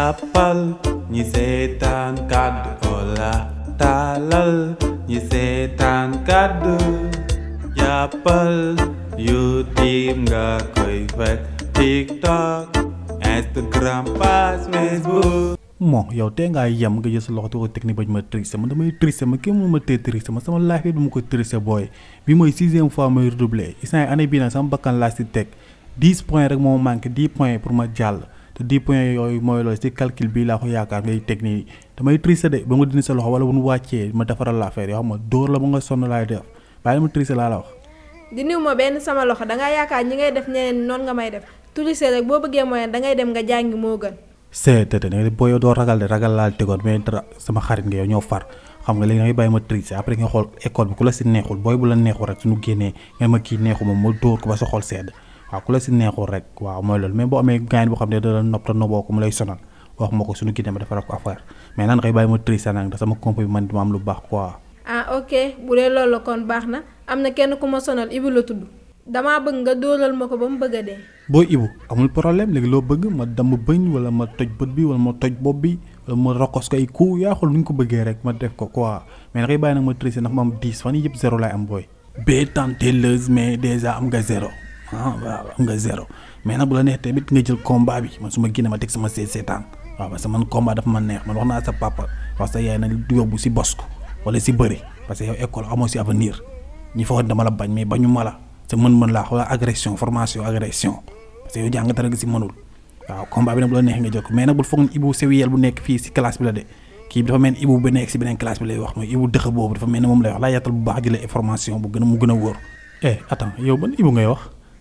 jàppal ñi seetaan kàddu Ola taalal ñi seetaan kàddu jàppal YouTube nga koy fekk TikTok Instagram page Facebook. Bon yow tey ngaa yem nga jël sa loxo tuuti technique ba ñu ma tricé man damay tricé ma kii moom ma tee tricé ma sama life bi dama ko tricé booy bi mooy 6e fois may redoubler instant année bii nag sama bakkan laa si teg 10 points rek moo manqué 10 points pour ma jàll te 10 points yooyu mooy loolu si calcul bii laa ko yaakaar ngay teg nii damay tricé de ba nga dindi sa loxo wala bu nu wàccee ma defaral la affaire yoo xam ma dóor la ba nga sonn laay def bàyyi ma tricé laa la wax. dindiw ma benn sama loxo dangaa yaakaar ñi ngay def ñeneen noonu nga may def tricé rek boo bëggee moyen dangay dem nga jàngi moo gën. seetete nga boo yow doo ragal de ragal laal tegoon mais dara sama xarit nga yow ñoo far xam nga léegi da ngay bàyyi ma tricé après nga xool école bi ku la si neexul booy bu la neexul rek suñu génnee nga ma kii neexu moom ma dóor ko ba sa xol sedd waaw ku la si neexul rek waaw mooy loolu mais boo amee gaañ boo xam ne da la nopp te noboo ko mu lay sonal wax ma ko suñu génnee ma defal ko affaire mais nan ngay bàyyi ma tricé nag da sama comp bi man dima am lu baax quoi. ah ok bu dee loolu la kon baax na am na kenn ku ma sonal Ibu la tudd damaa bëgg nga dóoral ma ko ba mu bëgg a dee. booy Ibu amul problème léegi loo bëgg ma damm bëñ wala ma toj bët bi wala ma toj bopp bi wala ma rokos ko ay coup yaa xool nu ñu ko bëggee rek ma def ko quoi mais da ngay bàyyi nag ma tricé ndax ma am 10 fan yii yëpp 0 laay am booy. bee tentelleuse mais déjà am nga 0 waaw am nga 0 mais nag bu la neex tamit nga jël combat bi man su ma génne ma teg sama seetaan waaw parce que man combat dafa ma neex man wax naa sa papa wax sa yaay nag du yóbbu si bosku wala si bëri parce que yow école amoo si avenir ñi fa dama la bañ mais bañu ma la sa mën-mën laa xoolal agression formation agression parce que yow jàng dara nga si mënul waaw combat bi nag bu la neex nga jël ko mais nag bul foog Ibu sewiyel bu nekk fii si classe bi la de kii bi dafa mel ni Ibu ba nekk si beneen classe bi lay wax mooy Ibu dëkk boobu dafa mel ni moom lay wax laa yàttal bu baax jëlee information bu gën a mu gën a wóor. Attends yow ban Ibu ngay wax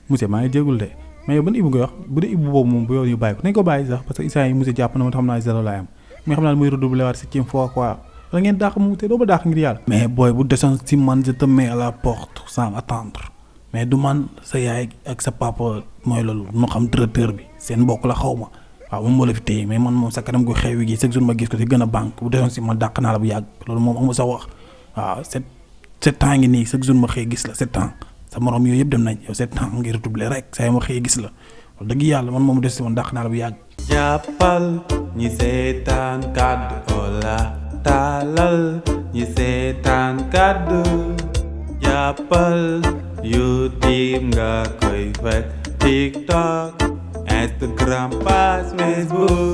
monsieur maa ngi jégul de mais yow ban Ibu ngay wax bu dee Ibu boobu moom bu yow ñu bàyyi ko nañ ko bàyyi sax parce que instant yi monsieur jàpp na ma xam naa 0 laay am mais xam naa muy redoubler waat 7e fois quoi wala ngeen dàq mu te doo ba dàq ngir yàlla. mais booy bu desoon si man je te mets à la porte sans attendre mais du man sa yaay ak sa papa mooy loolu moo xam directeur bi seen mbokk la xaw ma waaw moom moo la fi téye mais man moom sa kanam gu xew gi chaque jour ma gis ko si gën a banque bu desoon si man dàq naa la bu yàgg loolu moom amul sa wax waaw 7 ans ngi nii chaque jour ma xëy gis la 7 ans sa morom yooyu yëpp dem nañ yow 7 ans ngi redoubler rek saa ma xëy gis la wax dëgg yàlla man moom des si man dàq naa la bu yàgg. jàppal ñi seetaan kàddu Ola taalal ñi seetaan kàddu jàppal YouTube nga koy fekk TikTok Instagram page Facebook.